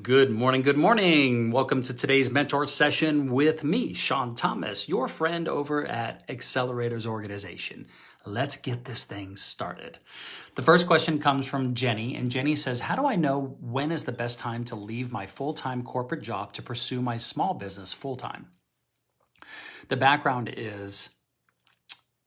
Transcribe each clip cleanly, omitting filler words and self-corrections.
Good morning. Good morning. Welcome to today's mentor session with me, Shawn Thomas, your friend over at Accelerators Organization. Let's get this thing started. The first question comes from Jenny, and Jenny says, how do I know when is the best time to leave my full-time corporate job to pursue my small business full-time? The background is,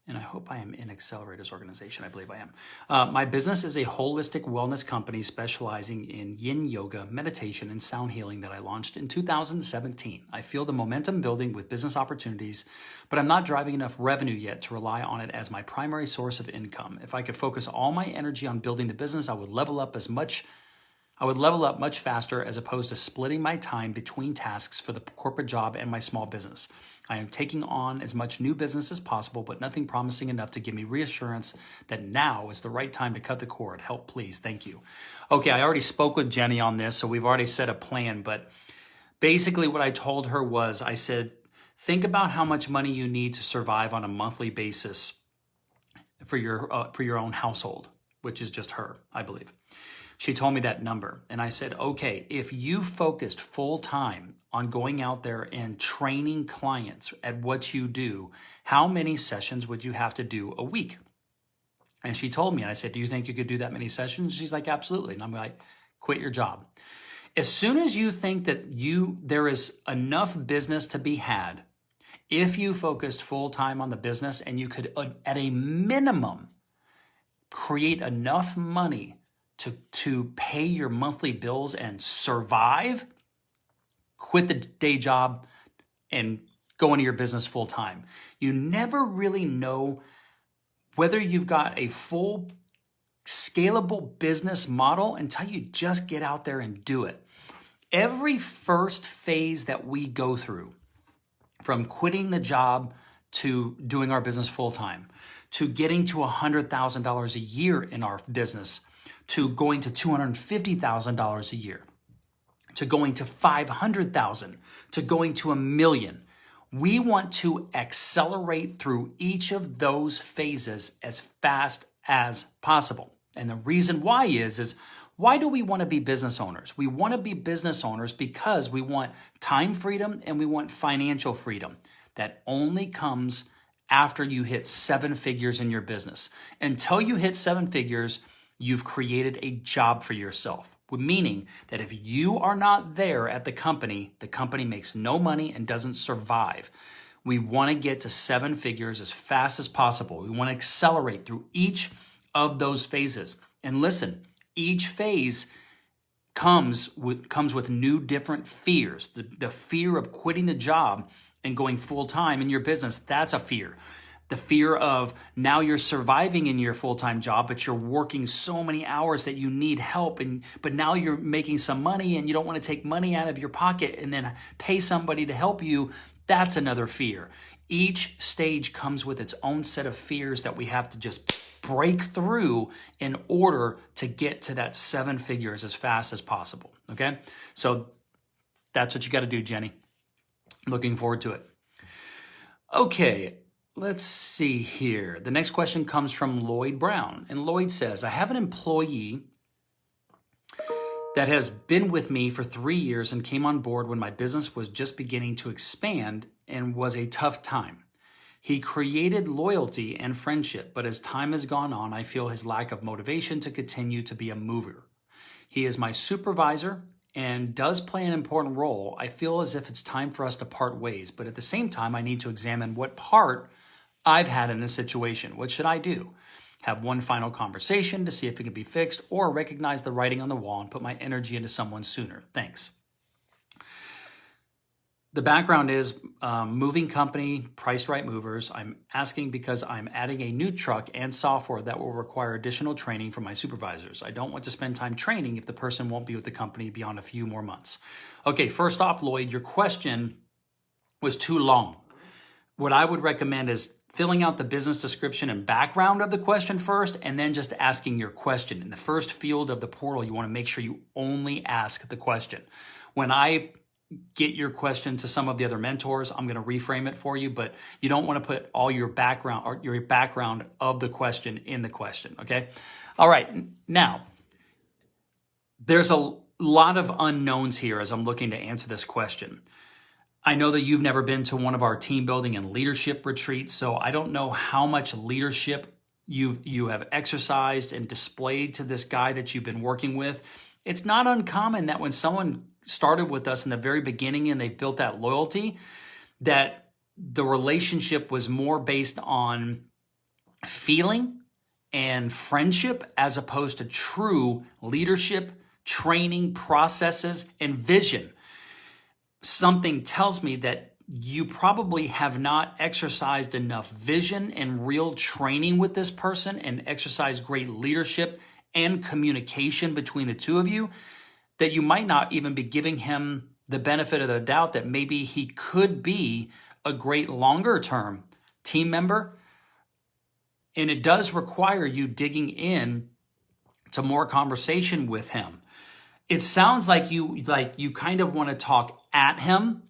and I hope I am in Accelerators Organization. I believe I am. My business is a holistic wellness company specializing in yin yoga, meditation, and sound healing that I launched in 2017. I feel the momentum building with business opportunities, but I'm not driving enough revenue yet to rely on it as my primary source of income. If I could focus all my energy on building the business, I would level up much faster as opposed to splitting my time between tasks for the corporate job and my small business. I am taking on as much new business as possible, but nothing promising enough to give me reassurance that now is the right time to cut the cord. Help, please. Thank you. Okay, I already spoke with Jenny on this, so we've already set a plan, but basically what I told her was, I said, think about how much money you need to survive on a monthly basis for your own household, which is just her, I believe. She told me that number, and I said, okay, if you focused full time on going out there and training clients at what you do, how many sessions would you have to do a week? And she told me, and I said, do you think you could do that many sessions? She's like, absolutely. And I'm like, quit your job. As soon as you think that there is enough business to be had, if you focused full time on the business and you could, at a minimum, create enough money to pay your monthly bills and survive, quit the day job and go into your business full time. You never really know whether you've got a full scalable business model until you just get out there and do it. Every first phase that we go through, from quitting the job to doing our business full time, to getting to $100,000 a year in our business, to going to $250,000 a year, to going to $500,000, to going to $1 million. We want to accelerate through each of those phases as fast as possible. And the reason why is why do we want to be business owners? We want to be business owners because we want time freedom and we want financial freedom. That only comes after you hit 7 figures in your business. Until you hit 7 figures, you've created a job for yourself, meaning that if you are not there at the company makes no money and doesn't survive. We want to get to 7 figures as fast as possible. We want to accelerate through each of those phases. And listen, each phase comes with new different fears. The fear of quitting the job and going full time in your business, that's a fear. The fear of now you're surviving in your full-time job, but you're working so many hours that you need help, but now you're making some money and you don't want to take money out of your pocket and then pay somebody to help you. That's another fear. Each stage comes with its own set of fears that we have to just break through in order to get to that 7 figures as fast as possible, okay? So that's what you got to do, Jenny. Looking forward to it. Okay. Let's see here. The next question comes from Lloyd Brown. And Lloyd says, I have an employee that has been with me for 3 years and came on board when my business was just beginning to expand and was a tough time. He created loyalty and friendship, but as time has gone on, I feel his lack of motivation to continue to be a mover. He is my supervisor and does play an important role. I feel as if it's time for us to part ways, but at the same time, I need to examine what part I've had in this situation. What should I do? Have one final conversation to see if it can be fixed, or recognize the writing on the wall and put my energy into someone sooner? Thanks. The background is moving company, Price Right Movers. I'm asking because I'm adding a new truck and software that will require additional training from my supervisors. I don't want to spend time training if the person won't be with the company beyond a few more months. Okay, first off, Lloyd, your question was too long. What I would recommend is filling out the business description and background of the question first, and then just asking your question. In the first field of the portal, you want to make sure you only ask the question. When I get your question to some of the other mentors, I'm going to reframe it for you, but you don't want to put all your background or your background of the question in the question, okay? All right, now, there's a lot of unknowns here as I'm looking to answer this question. I know that you've never been to one of our team building and leadership retreats, so I don't know how much leadership you have exercised and displayed to this guy that you've been working with. It's not uncommon that when someone started with us in the very beginning and they've built that loyalty, that the relationship was more based on feeling and friendship as opposed to true leadership, training, processes, and vision. Something tells me that you probably have not exercised enough vision and real training with this person and exercised great leadership and communication between the two of you, that you might not even be giving him the benefit of the doubt that maybe he could be a great longer term team member. And it does require you digging in to more conversation with him. It sounds like you kind of want to talk at him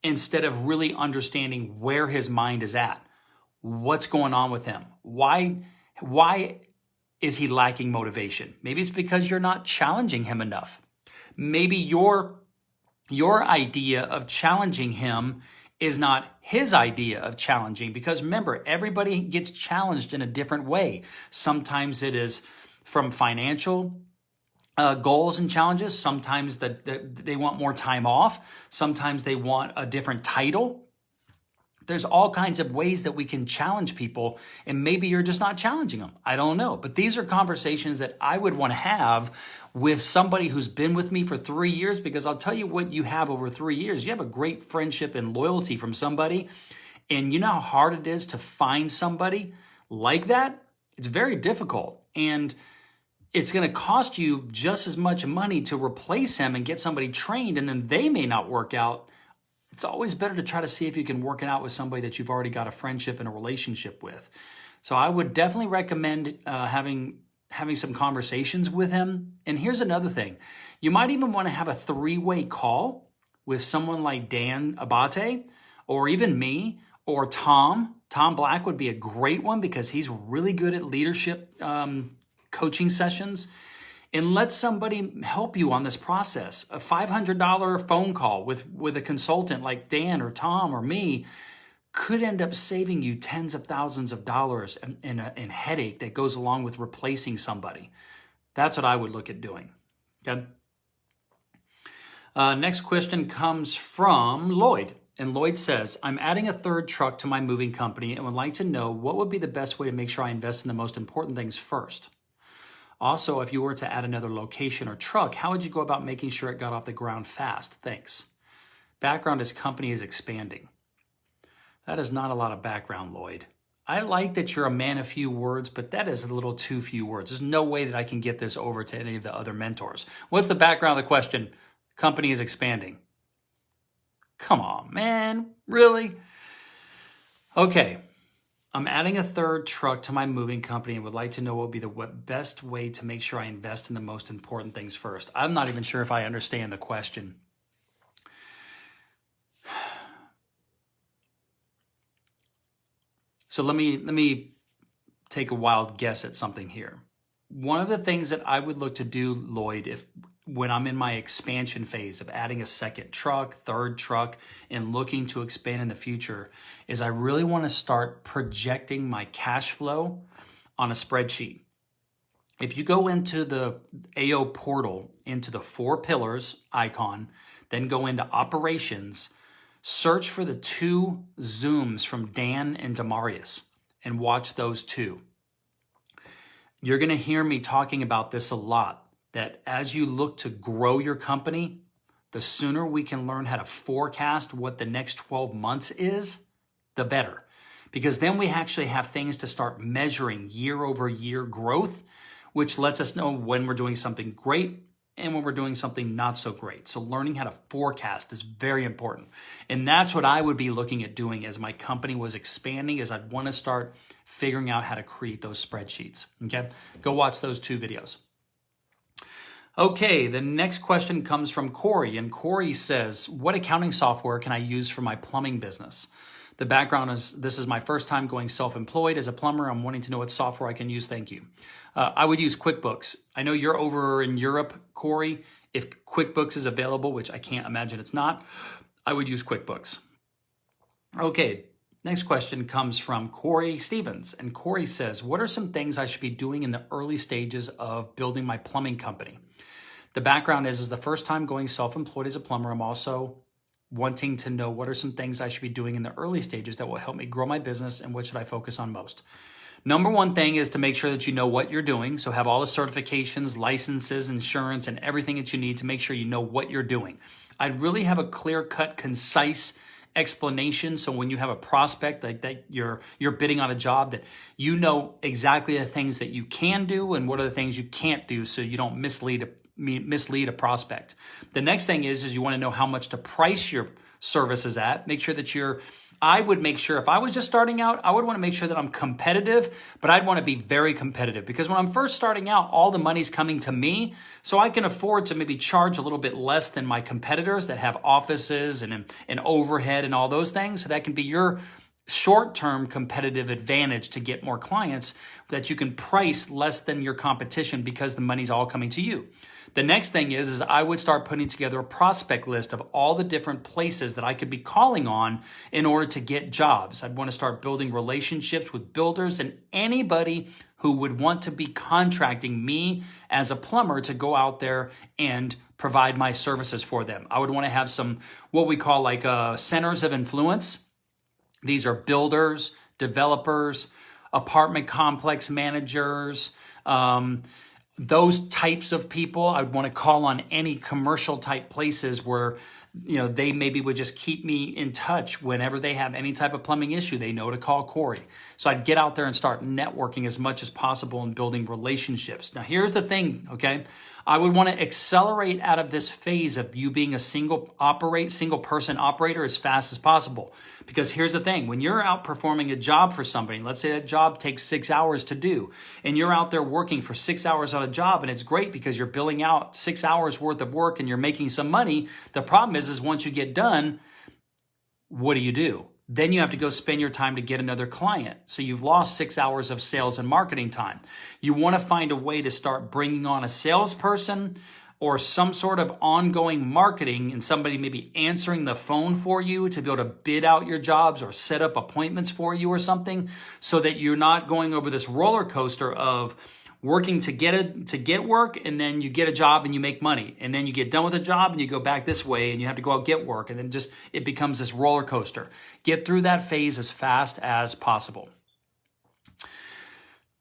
instead of really understanding where his mind is at. What's going on with him? Why is he lacking motivation? Maybe it's because you're not challenging him enough. Maybe your idea of challenging him is not his idea of challenging, because remember, everybody gets challenged in a different way. Sometimes it is from financial goals and challenges. Sometimes they want more time off. Sometimes they want a different title. There's all kinds of ways that we can challenge people, and maybe you're just not challenging them. I don't know. But these are conversations that I would want to have with somebody who's been with me for 3 years, because I'll tell you what you have over 3 years. You have a great friendship and loyalty from somebody, and you know how hard it is to find somebody like that? It's very difficult, and it's going to cost you just as much money to replace him and get somebody trained, and then they may not work out. It's always better to try to see if you can work it out with somebody that you've already got a friendship and a relationship with. So I would definitely recommend having some conversations with him. And here's another thing. You might even want to have a 3-way call with someone like Dan Abate, or even me, or Tom. Tom Black would be a great one because he's really good at leadership coaching sessions. And let somebody help you on this process. A $500 phone call with a consultant like Dan or Tom or me could end up saving you tens of thousands of dollars in headache that goes along with replacing somebody. That's what I would look at doing. Okay. Next question comes from Lloyd. And Lloyd says, I'm adding a 3rd truck to my moving company and would like to know what would be the best way to make sure I invest in the most important things first. Also, if you were to add another location or truck, how would you go about making sure it got off the ground fast? Thanks. Background is company is expanding. That is not a lot of background, Lloyd. I like that you're a man of few words, but that is a little too few words. There's no way that I can get this over to any of the other mentors. What's the background of the question? Company is expanding. Come on, man. Really? Okay. I'm adding a 3rd truck to my moving company and would like to know what would be the best way to make sure I invest in the most important things first. I'm not even sure if I understand the question. So let me take a wild guess at something here. One of the things that I would look to do, Lloyd, when I'm in my expansion phase of adding a 2nd truck, 3rd truck, and looking to expand in the future, is I really want to start projecting my cash flow on a spreadsheet. If you go into the AO portal, into the 4 pillars icon, then go into operations, search for the 2 Zooms from Dan and Demarius and watch those 2. You're going to hear me talking about this a lot, that as you look to grow your company, the sooner we can learn how to forecast what the next 12 months is, the better. Because then we actually have things to start measuring year over year growth, which lets us know when we're doing something great and when we're doing something not so great. So learning how to forecast is very important. And that's what I would be looking at doing as my company was expanding, is I'd want to start figuring out how to create those spreadsheets. Okay, go watch those 2 videos. Okay, the next question comes from Corey, and Corey says, what accounting software can I use for my plumbing business? The background is, this is my first time going self-employed as a plumber. I'm wanting to know what software I can use. Thank you. I would use QuickBooks. I know you're over in Europe, Corey. If QuickBooks is available, which I can't imagine it's not, I would use QuickBooks. Okay, next question comes from Corey Stevens. And Corey says, what are some things I should be doing in the early stages of building my plumbing company? The background is the first time going self-employed as a plumber. I'm also wanting to know what are some things I should be doing in the early stages that will help me grow my business, and what should I focus on most? Number one thing is to make sure that you know what you're doing. So have all the certifications, licenses, insurance, and everything that you need to make sure you know what you're doing. I'd really have a clear-cut, concise explanation. So when you have a prospect like that, you're bidding on a job, that you know exactly the things that you can do and what are the things you can't do, so you don't mislead a prospect. The next thing is you want to know how much to price your services at. Make sure that I would make sure, if I was just starting out, I would want to make sure that I'm competitive, but I'd want to be very competitive, because when I'm first starting out, all the money's coming to me, so I can afford to maybe charge a little bit less than my competitors that have offices and overhead and all those things. So that can be your short-term competitive advantage to get more clients, that you can price less than your competition because the money's all coming to you. The next thing is I would start putting together a prospect list of all the different places that I could be calling on in order to get jobs. I'd want to start building relationships with builders and anybody who would want to be contracting me as a plumber to go out there and provide my services for them. I would want to have some, what we call like centers of influence. These are builders, developers, apartment complex managers, those types of people. I would want to call on any commercial type places where, they maybe would just keep me in touch whenever they have any type of plumbing issue. They know to call Corey. So I'd get out there and start networking as much as possible and building relationships. Now, here's the thing, okay? I would want to accelerate out of this phase of you being a single person operator as fast as possible. Because here's the thing, when you're out performing a job for somebody, let's say that job takes 6 hours to do, and you're out there working for 6 hours on a job, and it's great because you're billing out 6 hours worth of work and you're making some money. The problem is once you get done, what do? Then you have to go spend your time to get another client. So you've lost 6 hours of sales and marketing time. You want to find a way to start bringing on a salesperson or some sort of ongoing marketing, and somebody maybe answering the phone for you to be able to bid out your jobs or set up appointments for you or something, so that you're not going over this roller coaster of working to get work, and then you get a job and you make money, and then you get done with a job and you go back this way and you have to go out get work, and then it becomes this roller coaster. Get through that phase as fast as possible.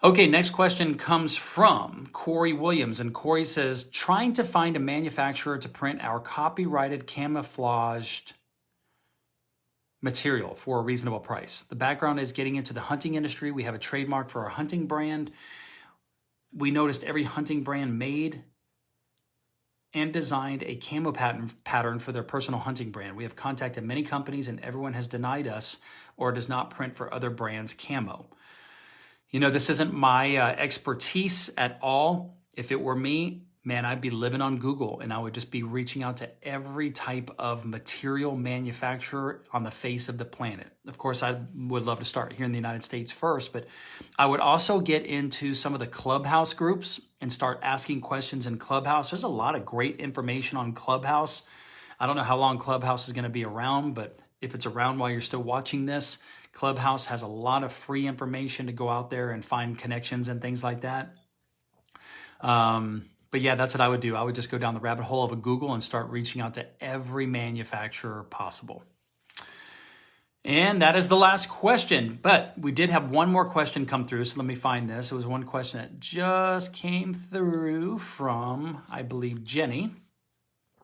Okay, next question comes from Corey Williams, and Corey says, trying to find a manufacturer to print our copyrighted camouflaged material for a reasonable price. The background is getting into the hunting industry. We have a trademark for our hunting brand. We noticed every hunting brand made and designed a camo pattern for their personal hunting brand. We have contacted many companies and everyone has denied us or does not print for other brands' camo. This isn't my expertise at all. If it were me, man, I'd be living on Google and I would just be reaching out to every type of material manufacturer on the face of the planet. Of course, I would love to start here in the United States first, but I would also get into some of the Clubhouse groups and start asking questions in Clubhouse. There's a lot of great information on Clubhouse. I don't know how long Clubhouse is going to be around, but if it's around while you're still watching this, Clubhouse has a lot of free information to go out there and find connections and things like that. But yeah, that's what I would do. I would just go down the rabbit hole of a Google and start reaching out to every manufacturer possible. And that is the last question. But we did have one more question come through, so let me find this. It was one question that just came through from, I believe, Jenny.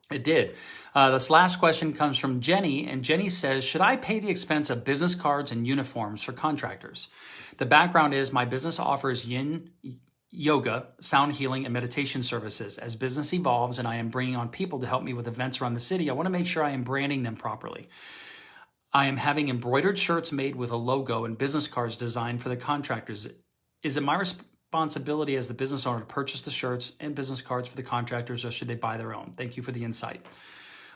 It did. This last question comes from Jenny, and Jenny says, should I pay the expense of business cards and uniforms for contractors? The background is my business offers yin yoga, sound healing, and meditation services. As business evolves and I am bringing on people to help me with events around the city, I want to make sure I am branding them properly. I am having embroidered shirts made with a logo and business cards designed for the contractors. Is it my responsibility as the business owner to purchase the shirts and business cards for the contractors, or should they buy their own? Thank you for the insight.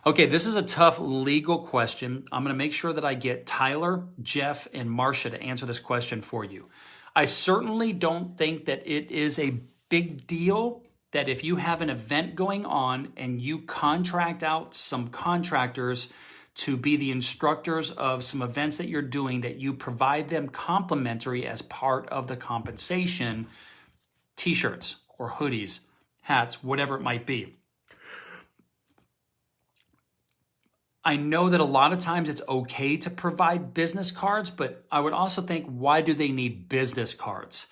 Okay, this is a tough legal question. I'm going to make sure that I get Tyler, Jeff, and Marcia to answer this question for you. I certainly don't think that it is a big deal that if you have an event going on and you contract out some contractors to be the instructors of some events that you're doing, that you provide them complimentary as part of the compensation, t-shirts or hoodies, hats, whatever it might be. I know that a lot of times it's okay to provide business cards, but I would also think, why do they need business cards?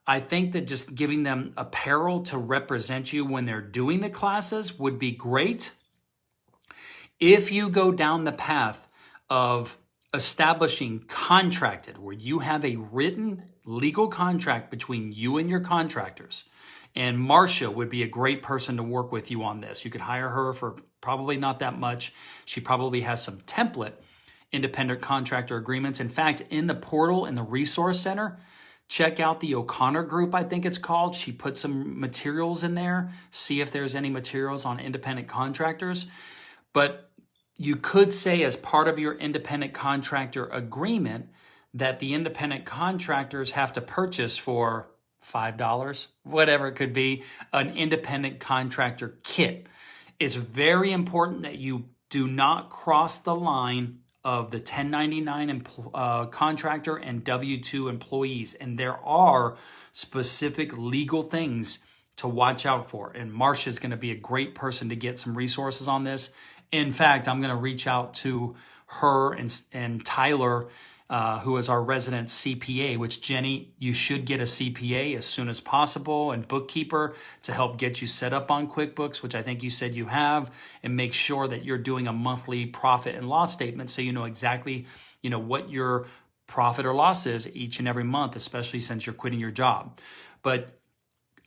I think that just giving them apparel to represent you when they're doing the classes would be great. If you go down the path of establishing contracted, where you have a written legal contract between you and your contractors, and Marcia would be a great person to work with you on this. You could hire her for probably not that much. She probably has some template independent contractor agreements. In fact, in the portal, in the resource center, check out the O'Connor group, I think it's called. She put some materials in there. See if there's any materials on independent contractors. But you could say, as part of your independent contractor agreement, that the independent contractors have to purchase for $5, whatever it could be, an independent contractor kit. It's very important that you do not cross the line of the 1099 contractor and W-2 employees. And there are specific legal things to watch out for. And Marcia is going to be a great person to get some resources on this. In fact, I'm going to reach out to her and Tyler, who is our resident CPA, which, Jenny, you should get a CPA as soon as possible, and bookkeeper to help get you set up on QuickBooks, which I think you said you have, and make sure that you're doing a monthly profit and loss statement so you know exactly, what your profit or loss is each and every month, especially since you're quitting your job. But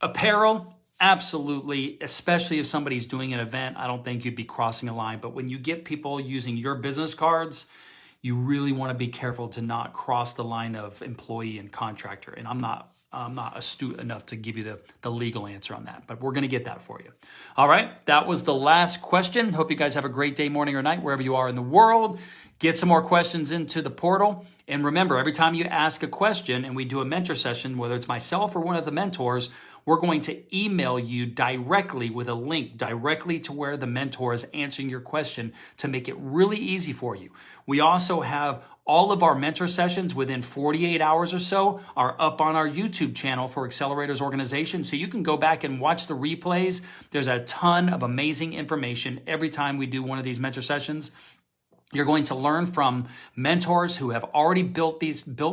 apparel, absolutely, especially if somebody's doing an event, I don't think you'd be crossing a line. But when you get people using your business cards, you really want to be careful to not cross the line of employee and contractor. And I'm not astute enough to give you the legal answer on that, but we're going to get that for you. All right, that was the last question. Hope you guys have a great day, morning, or night, wherever you are in the world. Get some more questions into the portal. And remember, every time you ask a question and we do a mentor session, whether it's myself or one of the mentors, we're going to email you directly with a link directly to where the mentor is answering your question to make it really easy for you. We also have all of our mentor sessions within 48 hours or so are up on our YouTube channel for Accelerators Organization. So you can go back and watch the replays. There's a ton of amazing information every time we do one of these mentor sessions. You're going to learn from mentors who have already built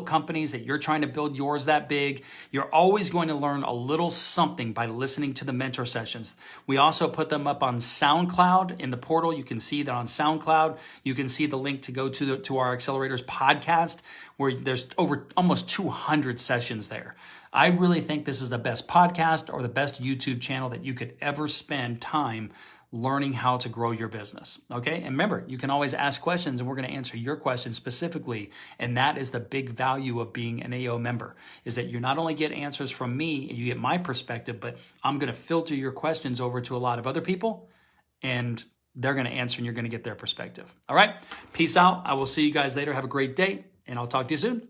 companies that you're trying to build yours that big. You're always going to learn a little something by listening to the mentor sessions. We also put them up on SoundCloud in the portal. You can see that on SoundCloud. You can see the link to go to our Accelerators podcast, where there's over almost 200 sessions there. I really think this is the best podcast or the best YouTube channel that you could ever spend time learning how to grow your business. Okay. And remember, you can always ask questions and we're going to answer your questions specifically. And that is the big value of being an AO member, is that you not only get answers from me and you get my perspective, but I'm going to filter your questions over to a lot of other people and they're going to answer and you're going to get their perspective. All right. Peace out. I will see you guys later. Have a great day and I'll talk to you soon.